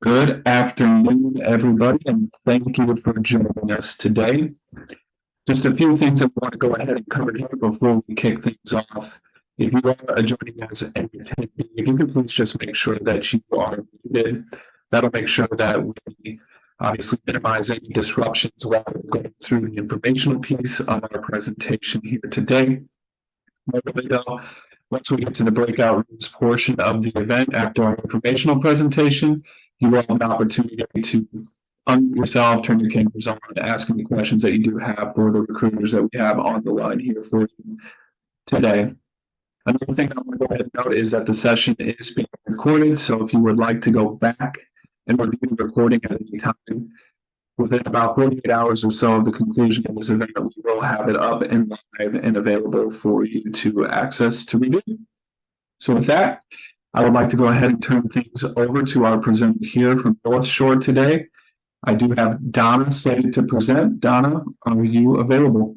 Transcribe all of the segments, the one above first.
Good afternoon, everybody, and thank you for joining us today. Just a few things I want to go ahead and cover here before we kick things off. If you are joining us an attendee, if you could please just make sure that you are muted. That'll make sure that we obviously minimize any disruptions while we're going through the informational piece of our presentation here today. Normally, though, once we get to the breakout rooms portion of the event after our informational presentation, you will have an opportunity to unmute yourself, turn your cameras on, to ask any questions that you do have for the recruiters that we have on the line here for you today. Another thing I want to go ahead and note is that the session is being recorded. So if you would like to go back and review the recording at any time, within about 48 hours or so of the conclusion of this event, we will have it up and live and available for you to access to review. So with that, I would like to go ahead and turn things over to our presenter here from NorthShore today. I do have Donna slated to present. Donna, are you available?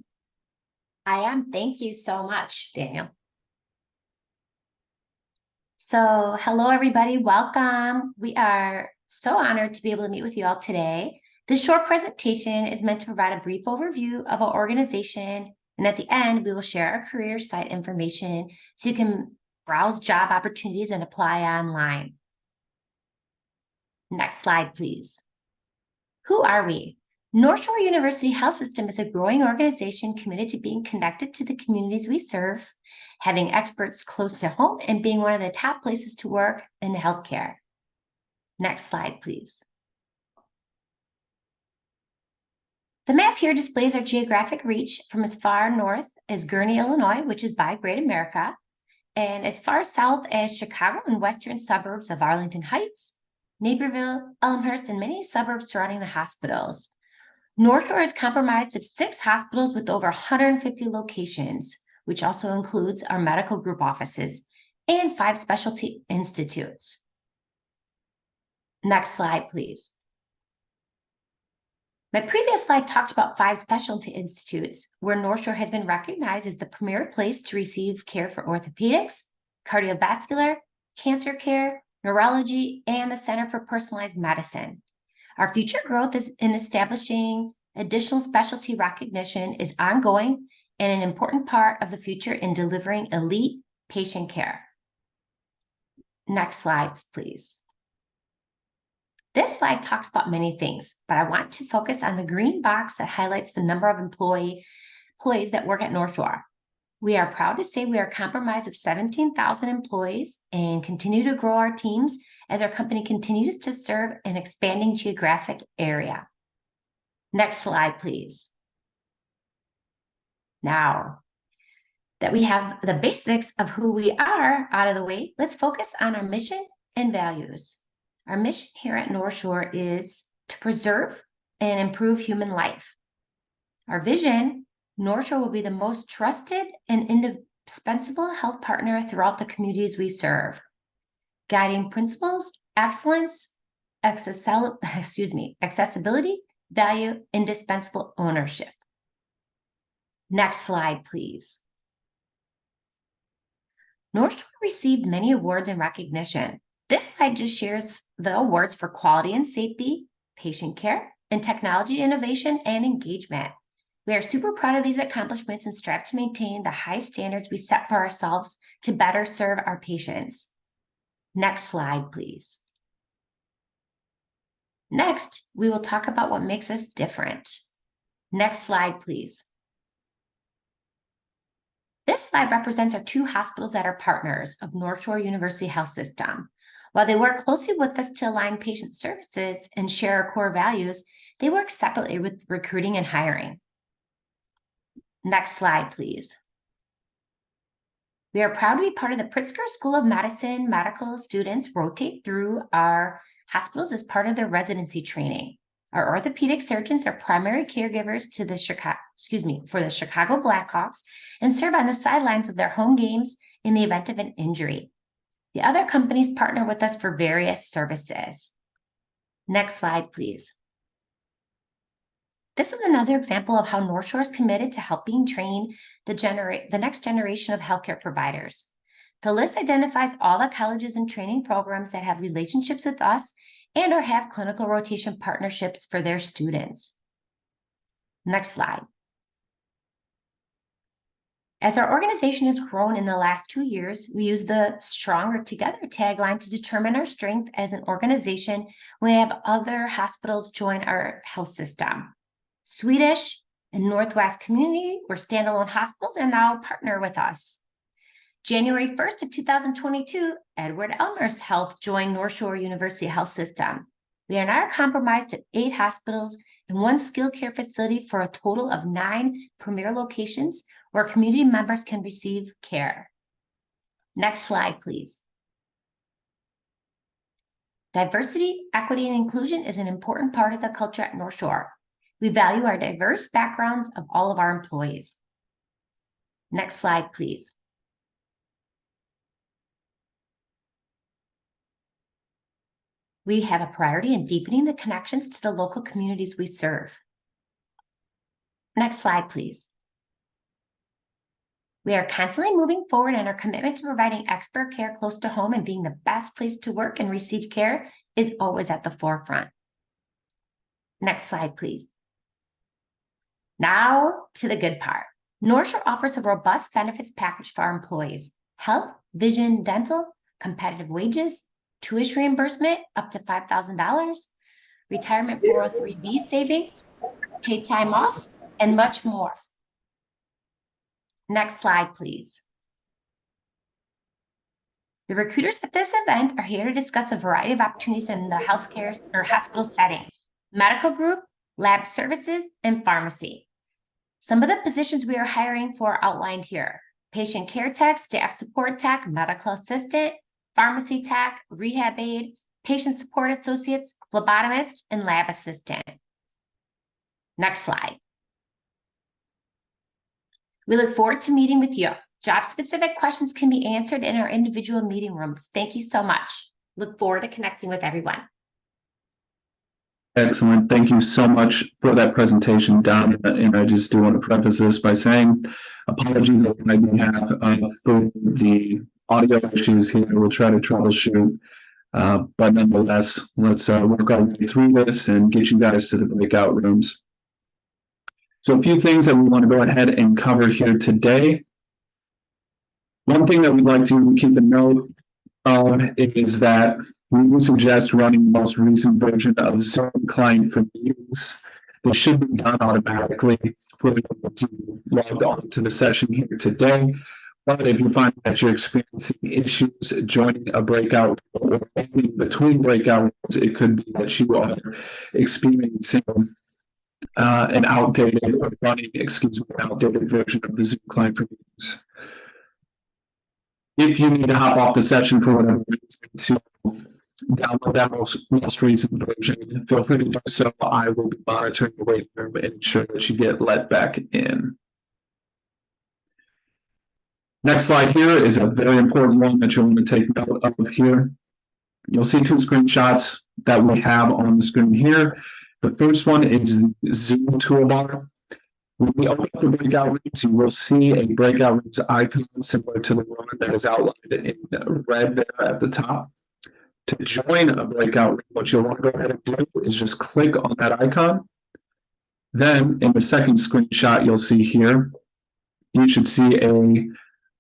I am. Thank you so much, Daniel. So hello, everybody. Welcome. We are so honored to be able to meet with you all today. This short presentation is meant to provide a brief overview of our organization, and at the end, we will share our career site information so you can browse job opportunities and apply online. Next slide, please. Who are we? NorthShore University Health System is a growing organization committed to being connected to the communities we serve, having experts close to home, and being one of the top places to work in healthcare. Next slide, please. The map here displays our geographic reach from as far north as Gurnee, Illinois, which is by Great America, and as far south as Chicago and western suburbs of Arlington Heights, Naperville, Elmhurst, and many suburbs surrounding the hospitals. NorthShore is comprised of 6 hospitals with over 150 locations, which also includes our medical group offices and 5 specialty institutes. Next slide, please. My previous slide talked about 5 specialty institutes where NorthShore has been recognized as the premier place to receive care for orthopedics, cardiovascular, cancer care, neurology, and the Center for Personalized Medicine. Our future growth is in establishing additional specialty recognition is ongoing and an important part of the future in delivering elite patient care. Next slides, please. This slide talks about many things, but I want to focus on the green box that highlights the number of employees that work at NorthShore. We are proud to say we are comprised of 17,000 employees and continue to grow our teams as our company continues to serve an expanding geographic area. Next slide, please. Now that we have the basics of who we are out of the way, let's focus on our mission and values. Our mission here at NorthShore is to preserve and improve human life. Our vision, NorthShore will be the most trusted and indispensable health partner throughout the communities we serve. Guiding principles, excellence, accessibility, value, indispensable ownership. Next slide, please. NorthShore received many awards and recognition. This slide just shares the awards for quality and safety, patient care, and technology innovation and engagement. We are super proud of these accomplishments and strive to maintain the high standards we set for ourselves to better serve our patients. Next slide, please. Next, we will talk about what makes us different. Next slide, please. This slide represents our 2 hospitals that are partners of NorthShore University Health System. While they work closely with us to align patient services and share our core values, they work separately with recruiting and hiring. Next slide, please. We are proud to be part of the Pritzker School of Medicine. Medical students rotate through our hospitals as part of their residency training. Our orthopedic surgeons are primary caregivers to the for the Chicago Blackhawks and serve on the sidelines of their home games in the event of an injury. The other companies partner with us for various services. Next slide, please. This is another example of how NorthShore is committed to helping train the next generation of healthcare providers. The list identifies all the colleges and training programs that have relationships with us and or have clinical rotation partnerships for their students. Next slide. As our organization has grown in the last 2 years, we use the Stronger Together tagline to determine our strength as an organization when we have other hospitals join our health system. Swedish and Northwest Community were standalone hospitals and now partner with us. January 1st of 2022, Edward Elmer's Health joined NorthShore University Health System. We are now comprised of 8 hospitals and 1 skilled care facility for a total of 9 premier locations where community members can receive care. Next slide, please. Diversity, equity, and inclusion is an important part of the culture at NorthShore. We value our diverse backgrounds of all of our employees. Next slide, please. We have a priority in deepening the connections to the local communities we serve. Next slide, please. We are constantly moving forward, and our commitment to providing expert care close to home and being the best place to work and receive care is always at the forefront. Next slide, please. Now to the good part. NorthShore offers a robust benefits package for our employees: health, vision, dental, competitive wages, tuition reimbursement up to $5,000, retirement 403B savings, paid time off, and much more. Next slide, please. The recruiters at this event are here to discuss a variety of opportunities in the healthcare or hospital setting: medical group, lab services, and pharmacy. Some of the positions we are hiring for are outlined here: patient care tech, staff support tech, medical assistant, pharmacy tech, rehab aide, patient support associates, phlebotomist, and lab assistant. Next slide. We look forward to meeting with you. Job-specific questions can be answered in our individual meeting rooms. Thank you so much. Look forward to connecting with everyone. Excellent. Thank you so much for that presentation, Don. And I just do want to preface this by saying apologies on my behalf for the audio issues here. We'll try to troubleshoot. But nonetheless, let's work our way through this and get you guys to the breakout rooms. So a few things that we want to go ahead and cover here today. One thing that we'd like to keep a note of is that we would suggest running the most recent version of Zoom client for meetings. This should be done automatically for you to log on to the session here today. But if you find that you're experiencing issues joining a breakout or in between breakout rooms, it could be that you are experiencing an outdated version of the Zoom client for meetings. If you need to hop off the session for whatever reason to download that most recent version, feel free to do so. I will be monitoring the waiting room and ensure that you get let back in. Next slide here is a very important one that you'll want to take note of here. You'll see 2 screenshots that we have on the screen here. The first one is the Zoom toolbar. When we open up the breakout rooms, you will see a breakout rooms icon similar to the one that is outlined in red there at the top. To join a breakout room, what you'll want to go ahead and do is just click on that icon. Then in the second screenshot you'll see here, you should see a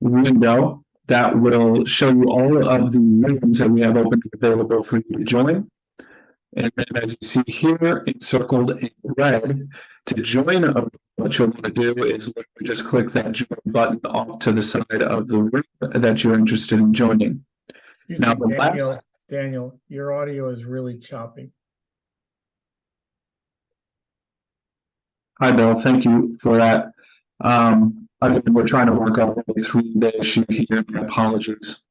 window that will show you all of the rooms that we have open and available for you to join. And then as you see here, encircled in red, to join a room, what you'll want to do is literally just click that join button off to the side of the room that you're interested in joining. Now, Daniel, your audio is really choppy. Hi, Bill. Thank you for that. Again, we're trying to work our way through the issue here. My apologies.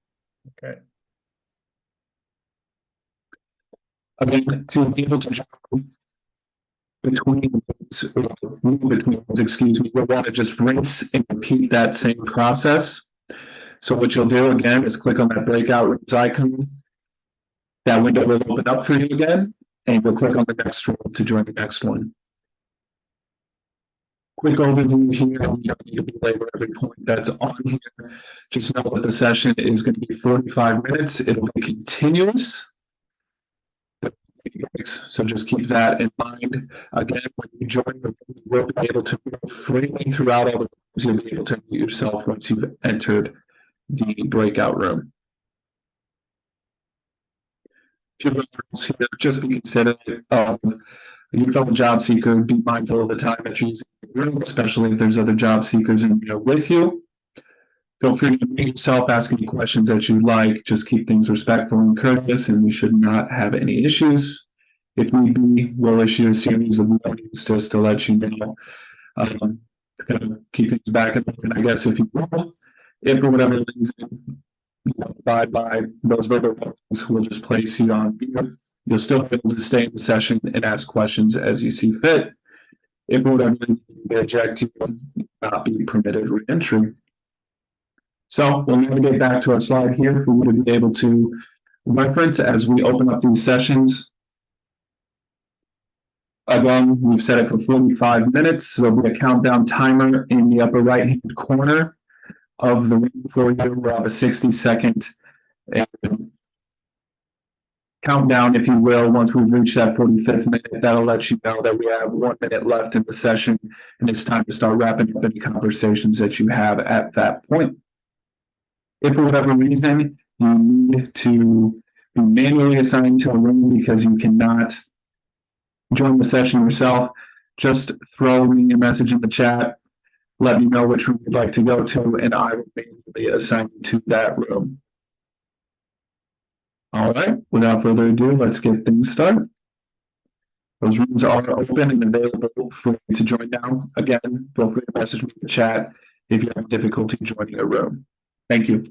Okay. Again, to be able to jump between rooms, excuse me, we'll want to just rinse and repeat that same process. So what you'll do again is click on that breakout rooms icon. That window will open up for you again, and you'll click on the next room to join the next one. Quick overview here. You don't need to belabor every point that's on here. Just know that the session is going to be 45 minutes. It'll be continuous. breaks. So just keep that in mind. Again, when you join the room, you will be able to move freely throughout all the rooms. You'll be able to mute yourself once you've entered the breakout room. Few rules here, just be considerate of your fellow job seeker. Be mindful of the time that you're using the room, especially if there's other job seekers in with you. Feel free to mute yourself, ask any questions that you'd like. Just keep things respectful and courteous, and we should not have any issues. If need be, we'll issue a series of warnings just to let you know. Kind of keep things back and I guess if you will, if for whatever reason you don't abide by those verbal warnings, we'll just place you on mute. You'll still be able to stay in the session and ask questions as you see fit. If for whatever reason you eject, you will not be permitted re-entry. So we'll navigate back to our slide here for you to be able to reference as we open up these sessions. Again, we've set it for 45 minutes. So there'll be a countdown timer in the upper right-hand corner of the room for you. We'll have a 60-second countdown, if you will. Once we've reached that 45th minute, that'll let you know that we have 1 minute left in the session, and it's time to start wrapping up any conversations that you have at that point. If for whatever reason you need to be manually assigned to a room because you cannot join the session yourself, just throw me a message in the chat. Let me know which room you'd like to go to, and I will manually assign you to that room. All right, without further ado, let's get things started. Those rooms are open and available for you to join now. Again, feel free to message me in the chat if you have difficulty joining a room. Thank you.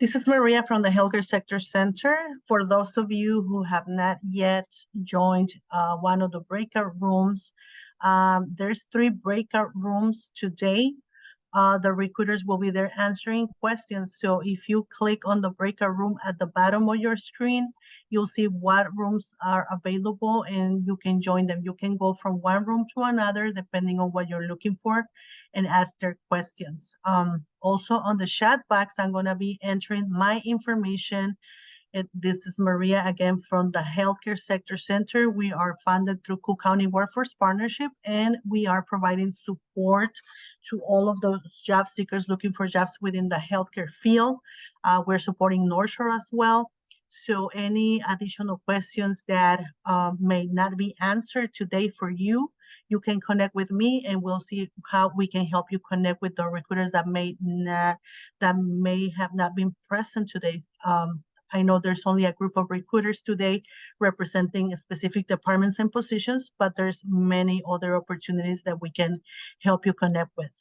This is Maria from the Healthcare Sector Center. For those of you who have not yet joined one of the breakout rooms, there's 3 breakout rooms today. The recruiters will be there answering questions. So if you click on the breakout room at the bottom of your screen, you'll see what rooms are available and you can join them. You can go from one room to another depending on what you're looking for and ask their questions. Also on the chat box, I'm gonna be entering my information. This is Maria again from the Healthcare Sector Center. We are funded through Cook County Workforce Partnership, and we are providing support to all of those job seekers looking for jobs within the healthcare field. We're supporting NorthShore as well. So any additional questions that may not be answered today for you, you can connect with me and we'll see how we can help you connect with the recruiters that may have not been present today. I know there's only a group of recruiters today representing specific departments and positions, but there's many other opportunities that we can help you connect with.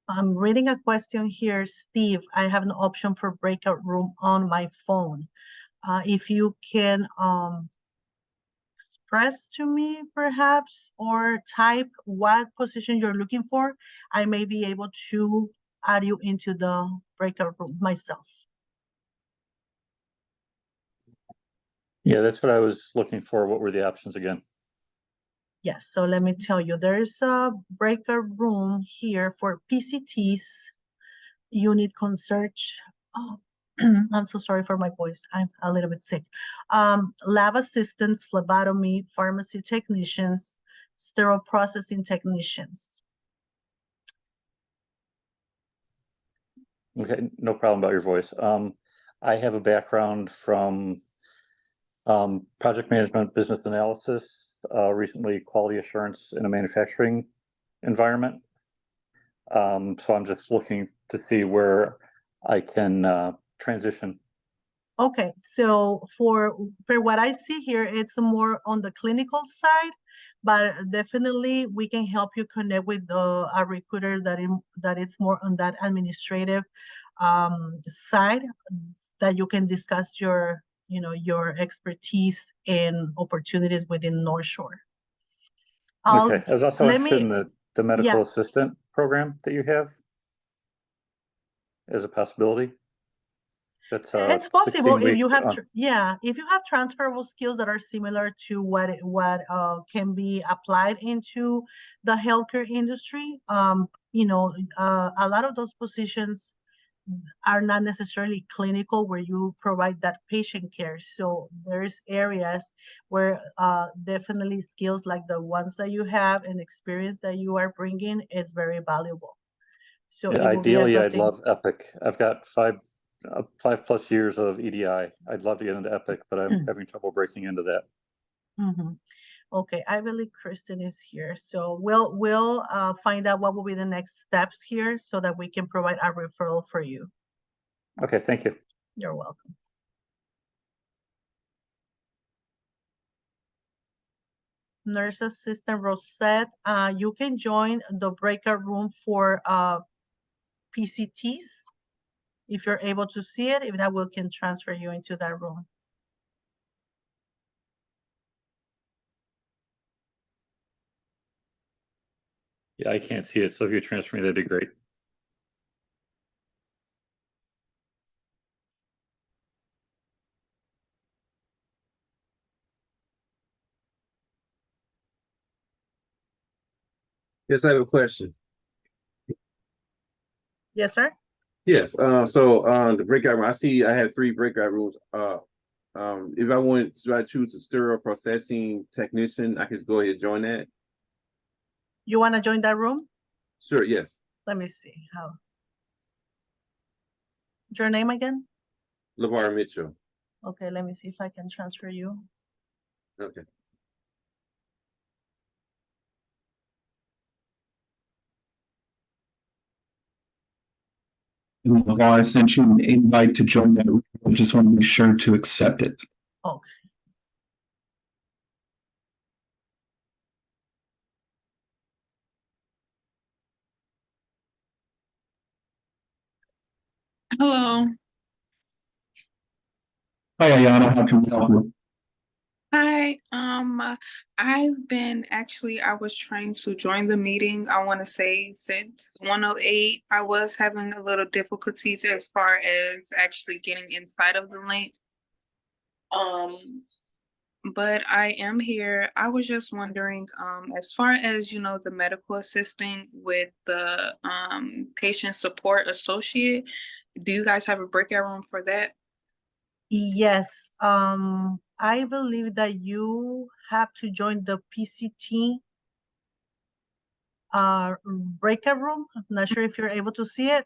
I'm reading a question here, Steve. I have an option for breakout room on my phone. If you can express to me perhaps or type what position you're looking for, I may be able to add you into the breakout room myself. Yeah, that's what I was looking for. What were the options again? Yes, so let me tell you, there's a breakout room here for PCTs, unit concierge. Oh, I'm so sorry for my voice. I'm a little bit sick. Lab assistants, phlebotomy, pharmacy technicians, sterile processing technicians. Okay, no problem about your voice. I have a background from project management, business analysis, recently quality assurance in a manufacturing environment. So I'm just looking to see where I can transition. Okay, so for what I see here, it's more on the clinical side, but definitely we can help you connect with a recruiter that is more on that administrative side, that you can discuss your, your expertise and opportunities within NorthShore. Okay, I was also let interested me, in the medical assistant program that you have as a possibility. That's it's possible 16 if you week. have, if you have transferable skills that are similar to what can be applied into the healthcare industry. A lot of those positions are not necessarily clinical where you provide that patient care. So there's areas where definitely skills like the ones that you have and experience that you are bringing is very valuable. So Yeah, it will be a ideally, good I'd thing. love Epic. I've got 5+ years of EDI. I'd love to get into Epic, but I'm having trouble breaking into that. Mm-hmm. Okay, I believe Kristen is here. So we'll find out what will be the next steps here so that we can provide a referral for you. Okay, thank you. You're welcome. Nurse assistant Rosette, you can join the breakout room for PCTs if you're able to see it. If not, we can transfer you into that room. Yeah, I can't see it, so if you transfer me, that'd be great. Yes, I have a question. Yes, sir. Yes, the breakout room, I see I have 3 breakout rooms. If I choose a sterile processing technician, I could go ahead and join that. You want to join that room? Sure, yes. Let me see how. Your name again? LeVar Mitchell. Okay, let me see if I can transfer you. Okay. LeVar, I sent you an invite to join that. I just want to be sure to accept it. Okay. Hello. Hi, Ayana. How can we help you? Hi. I was trying to join the meeting. I want to say since 108, I was having a little difficulties as far as actually getting inside of the link. But I am here. I was just wondering, as far as, the medical assisting with the patient support associate, do you guys have a breakout room for that? Yes, I believe that you have to join the PCT breakout room. I'm not sure if you're able to see it.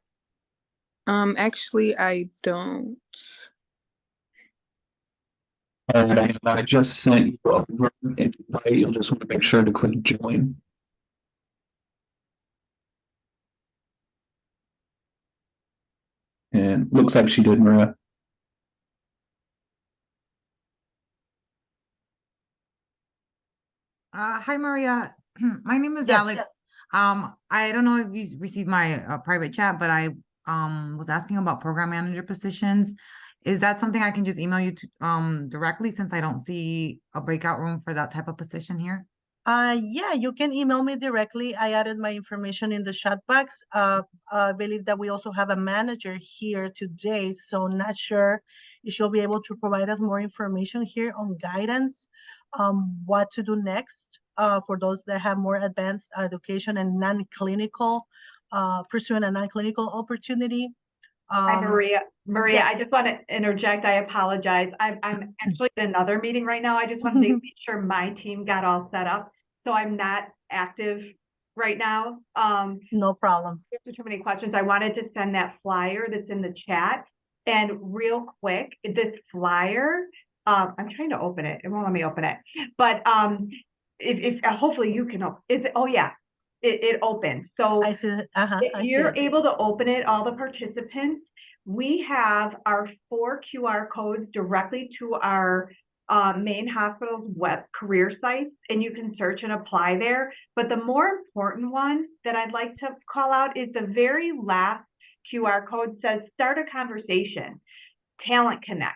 Actually, I don't. All right, I just sent you over an invite. You'll just want to make sure to click join. And looks like she did, Maria. Hi, Maria. My name is Yes. Alex. I don't know if you received my private chat, but I was asking about program manager positions. Is that something I can just email you to directly, since I don't see a breakout room for that type of position here? Yeah, you can email me directly. I added my information in the chat box. I believe that we also have a manager here today, so not sure if she'll be able to provide us more information here on guidance, what to do next, for those that have more advanced education and non-clinical, pursuing a non-clinical opportunity. Hi, Maria. Maria, I yes. just want to interject. I apologize. I'm actually in another meeting right now. I just wanted to make sure my team got all set up. So I'm not active right now. No problem. There's too many questions. I wanted to send that flyer that's in the chat. And real quick, this flyer, I'm trying to open it. It won't let me open it. But if hopefully you can, oh yeah, it opened. So I see. I if see you're it. able to open it, all the participants, we have our 4 QR codes directly to our main hospital's web career sites, and you can search and apply there. But the more important one that I'd like to call out is the very last QR code says start a conversation, Talent Connect.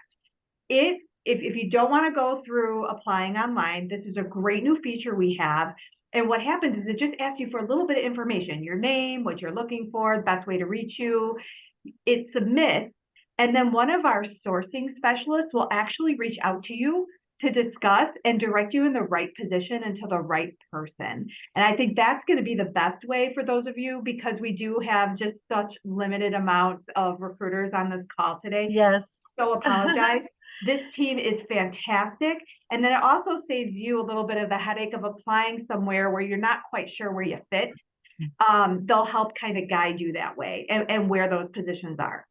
If you don't want to go through applying online, this is a great new feature we have. And what happens is it just asks you for a little bit of information, your name, what you're looking for, the best way to reach you. It submits, and then one of our sourcing specialists will actually reach out to you to discuss and direct you in the right position and to the right person. And I think that's going to be the best way for those of you, because we do have just such limited amounts of recruiters on this call today. Yes. So apologize. This team is fantastic. And then it also saves you a little bit of the headache of applying somewhere where you're not quite sure where you fit. They'll help kind of guide you that way and where those positions are.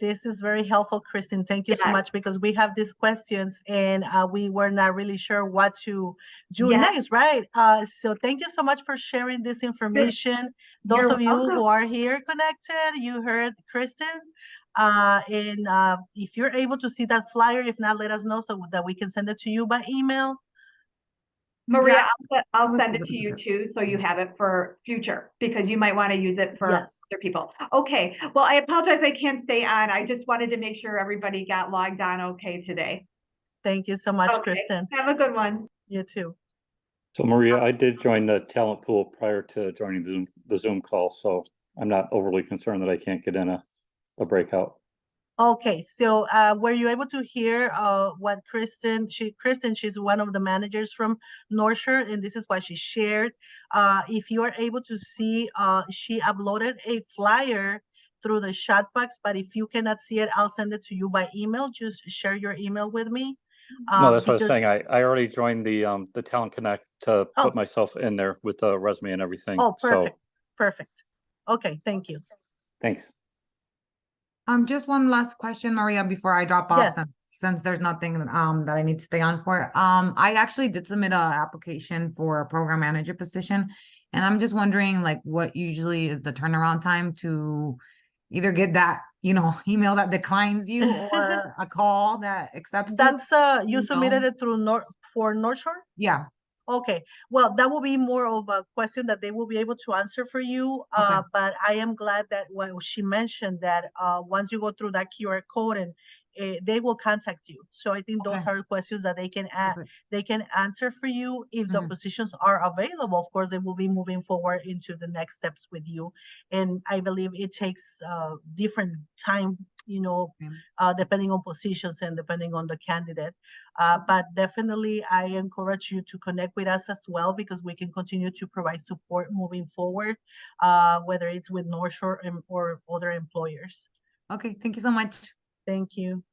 This is very helpful, Kristen. Thank you so Yes. much, because we have these questions and we were not really sure what to do Yes. next, right? So thank you so much for sharing this information. Those You're of you welcome. who are here connected, you heard Kristen. And if you're able to see that flyer, if not, let us know so that we can send it to you by email. Maria, Yeah. I'll send it to you too, so you have it for future, because you might want to use it for Yes. other people. Okay, well, I apologize I can't stay on. I just wanted to make sure everybody got logged on okay today. Thank you so much, Okay, Kristen. have a good one. You too. So Maria, I did join the talent pool prior to joining the Zoom call, so I'm not overly concerned that I can't get in a breakout. Okay, so were you able to hear what Kristen, she's one of the managers from NorthShore, and this is what she shared. If you are able to see, she uploaded a flyer through the chat box, but if you cannot see it, I'll send it to you by email. Just share your email with me. No, that's what I was because- saying. I already joined the Talent Connect to Oh. put myself in there with the resume and everything. Oh, perfect, So perfect. Okay, thank you. thanks. Just one last question, Maria, before I drop off, Yes. since there's nothing that I need to stay on for. I actually did submit an application for a program manager position, and I'm just wondering, like, what usually is the turnaround time to either get that, email that declines you or a call that accepts you? That's you You submitted know? it through NorthShore? Yeah. Okay, well, that will be more of a question that they will be able to answer for you. Okay. But I am glad that what she mentioned, that once you go through that QR code, and they will contact you. So I think those Okay. are questions that they can Perfect. they can answer for you. If the Mhm. positions are available, of course, they will be moving forward into the next steps with you. And I believe it takes different time, depending on positions and depending on the candidate. But definitely, I encourage you to connect with us as well, because we can continue to provide support moving forward, whether it's with NorthShore or other employers. Okay, thank you so much. Thank you.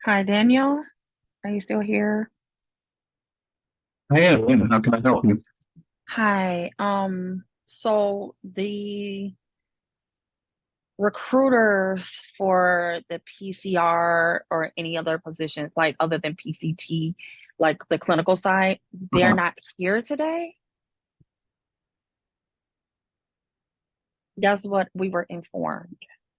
Hi, Daniel. Are you still here? I am. How can I help you? Hi. So the recruiters for the PCR or any other positions, like other than PCT, like the clinical side, they're Uh-huh. not here today. That's what we were informed.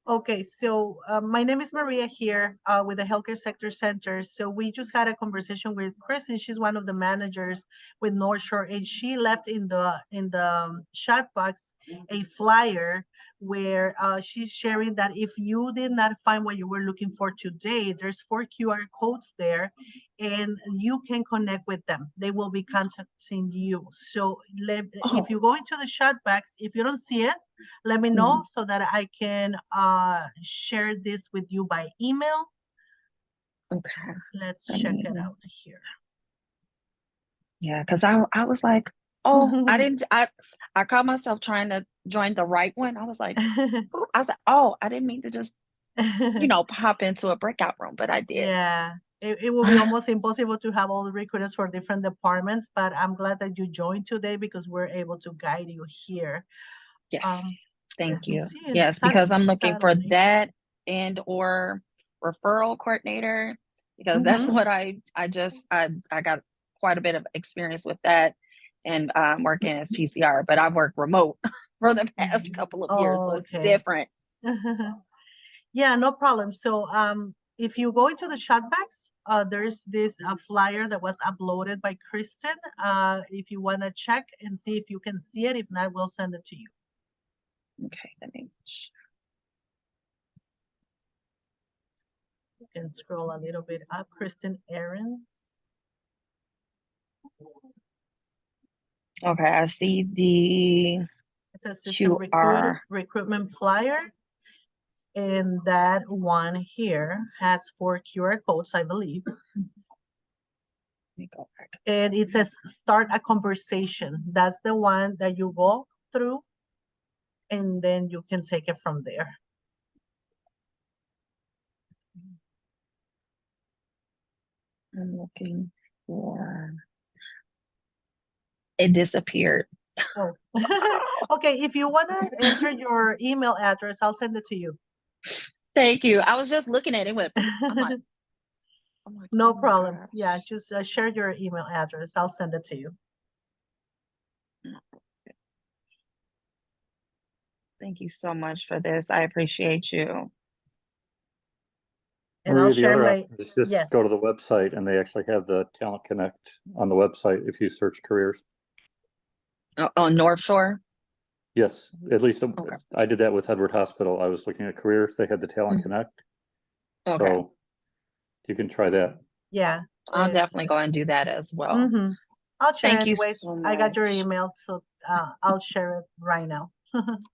Okay, so my name is Maria here with the Healthcare Sector Center. So we just had a conversation with Chris, and she's one of the managers with NorthShore, and she left in the chat box a flyer where she's sharing that if you did not find what you were looking for today, there's 4 QR codes there, and you can connect with them. They will be contacting you. So if you go into the chat box, if you don't see it, let me know so that I can share this with you by email. Okay. Let's Let check me- it out here. Yeah, because I was like, oh, I caught myself trying to join the right one. I was like, "Ooh," I said, oh, I didn't mean to just, pop into a breakout room, but I did. Yeah, it will be almost impossible to have all the recruiters for different departments, but I'm glad that you joined today because we're able to guide you here. Yes. Let Thank me you. see, and Yes, because I'm looking for Saturday. that and or referral coordinator because that's what I got quite a bit of experience with that and working as PCR, but I've worked remote for the past couple of years, so it's Okay. different. Yeah, no problem. So if you go into the chat box, there's this flyer that was uploaded by Kristen. If you want to check and see if you can see it, if not, we'll send it to you. Okay, let me. You can scroll a little bit up. Kristen Ahrens. Okay, I see the It's a system QR. recruitment flyer. And that one here has 4 QR codes, I believe. Let me go back. And it says start a conversation. That's the one that you go through, and then you can take it from there. I'm looking for. It disappeared. Oh, okay. If you want to enter your email address, I'll send it to you. Thank you. I was just looking at it. I'm like, no oh my problem. gosh. Yeah, just share your email address. I'll send it to you. Thank you so much for this. I appreciate you. And Maria, I'll the share other my, option is just yes. go to the website and they actually have the Talent Connect on the website if you search careers. On NorthShore? Yes, at least Okay. I did that with Edward Hospital. I was looking at careers. They had the Talent Connect. Okay. So you can try that. Yeah. I'll definitely go and do that as well. I'll share Thank anyways. you so much. I got your email, so I'll share it right now.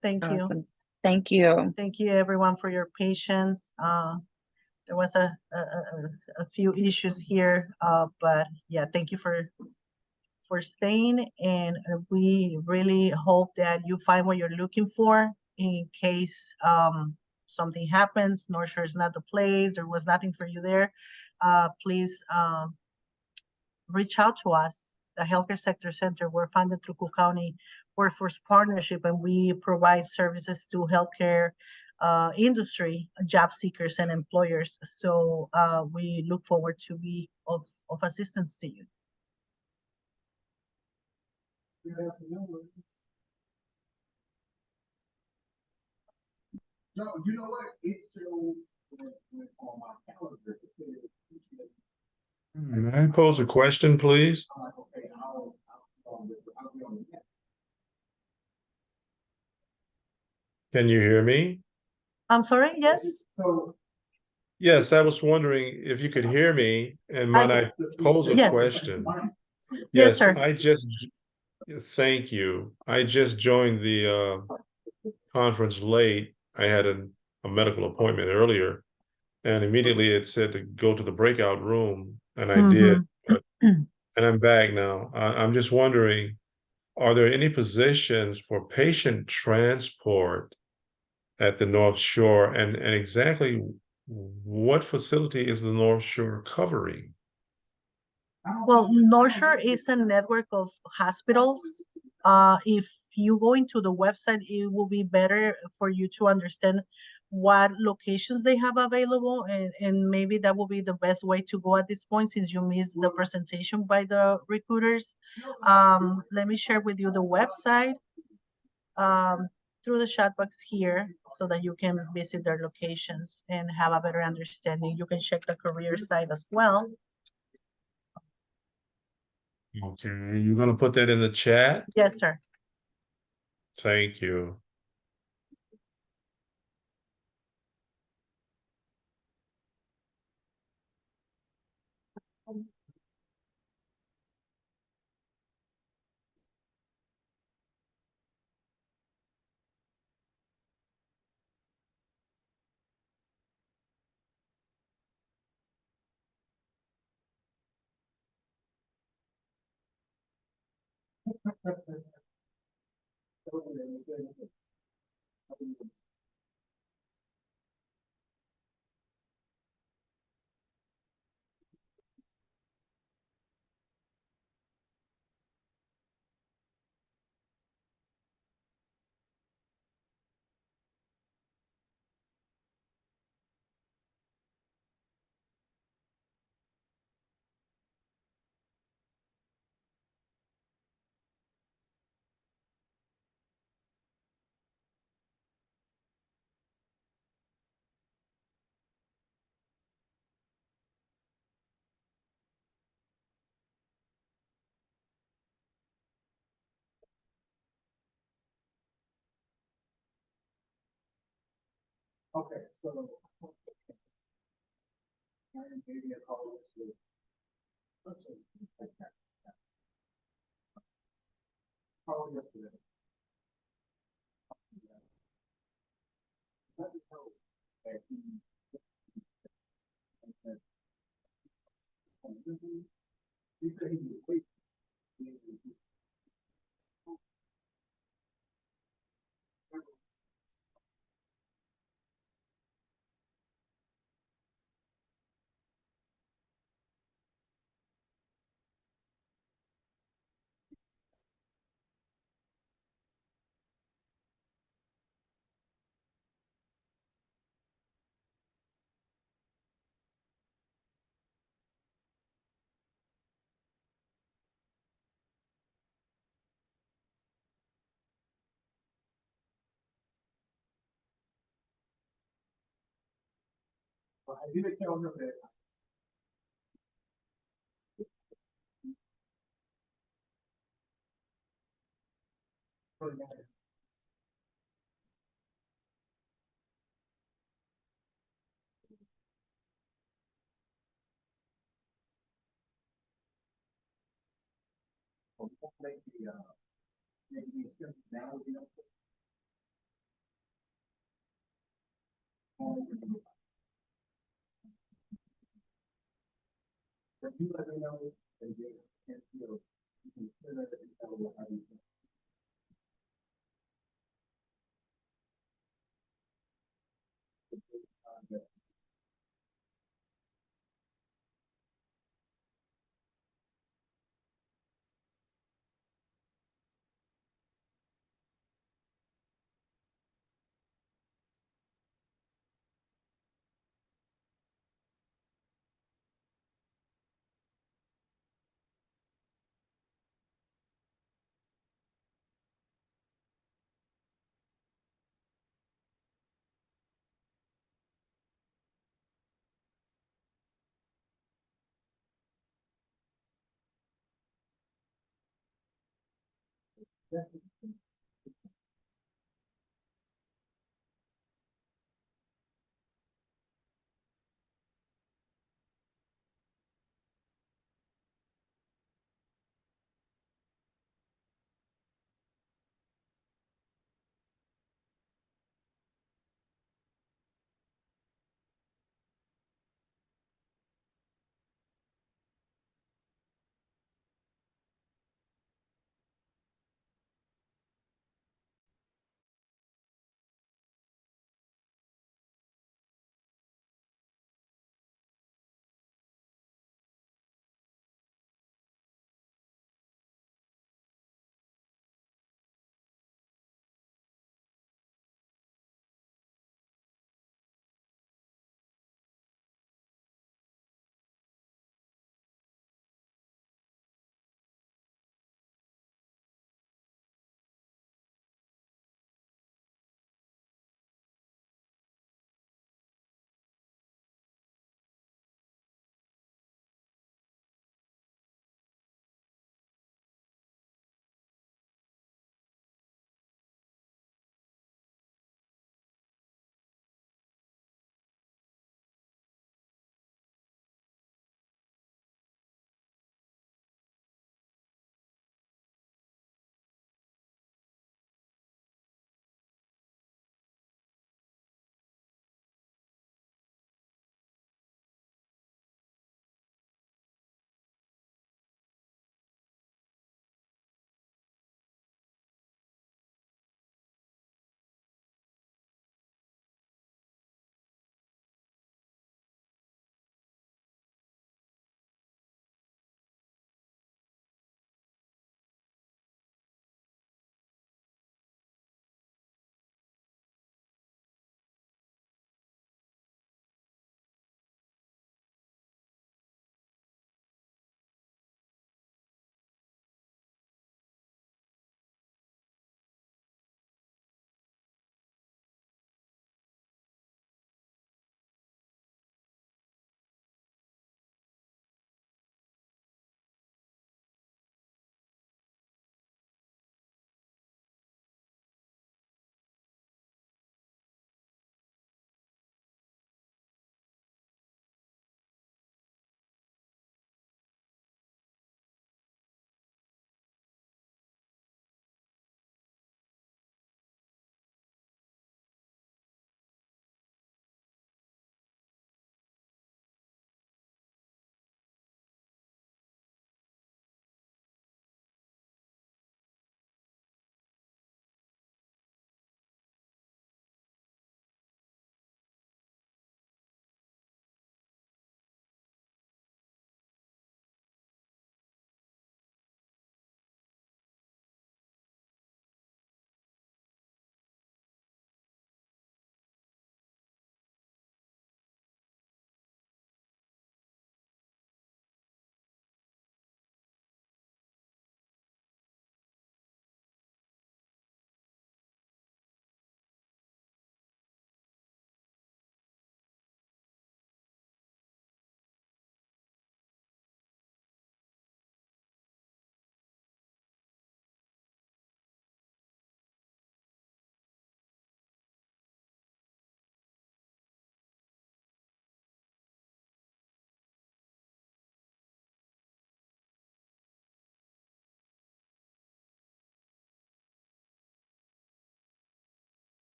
Thank you. Awesome. Thank you. Thank you everyone for your patience. There was a few issues here, but yeah, thank you for staying, and we really hope that you find what you're looking for in case something happens. North Shore is not the place, there was nothing for you there. Please reach out to us, the Healthcare Sector Center. We're funded through Cook County Workforce Partnership, and we provide services to healthcare industry, job seekers and employers. So we look forward to be of assistance to you. No, you know what? It shows on my calendar. It says. May I pose a question, please? Okay, I'll be on the net. Can you hear me? I'm sorry, yes? So. Yes, I was wondering if you could hear me and might I pose a Yes. question? Yes, sir. Thank you. I just joined the conference late. I had a medical appointment earlier, and immediately it said to go to the breakout room, and I did. And I'm back now. I'm just wondering, are there any positions for patient transport at the North Shore, and exactly what facility is the North Shore covering? Well, NorthShore is a network of hospitals. If you go into the website, it will be better for you to understand what locations they have available, and maybe that will be the best way to go at this point since you missed the presentation by the recruiters. Let me share with you the website through the chat box here so that you can visit their locations and have a better understanding. You can check the career site as well. Okay, you're gonna put that in the chat? Yes, sir. Thank you. Okay, so. Maybe a call to. Call yesterday. Let me know that he said he was waiting. But I didn't tell him that. Maybe it's just now, you know. But you let me know and you can't feel. You can feel it and tell what I do.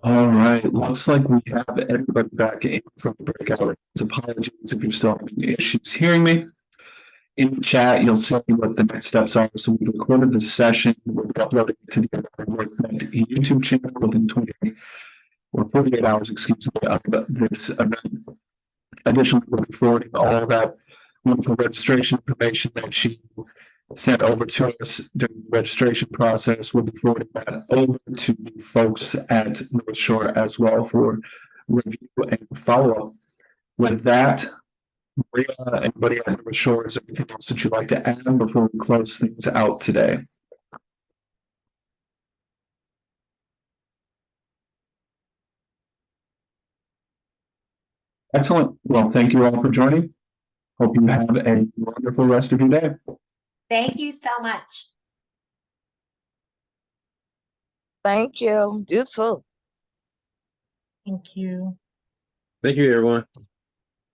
All right, looks like we have everybody back in from the breakout. Apologies if you're still having issues hearing me. In the chat, you'll see what the next steps are. So we recorded this session. We'll be uploading it to the workNet YouTube channel within 28 or 48 hours, excuse me, of this event. Additionally, we'll be forwarding all of that wonderful registration information that she sent over to us during the registration process. We'll be forwarding that over to the folks at North Shore as well for review and follow-up. With that, Maria, anybody at North Shore, is there anything else that you'd like to add before we close things out today? Excellent. Well, thank you all for joining. Hope you have a wonderful rest of your day. Thank you so much. Thank you. You too. Thank you. Thank you, everyone.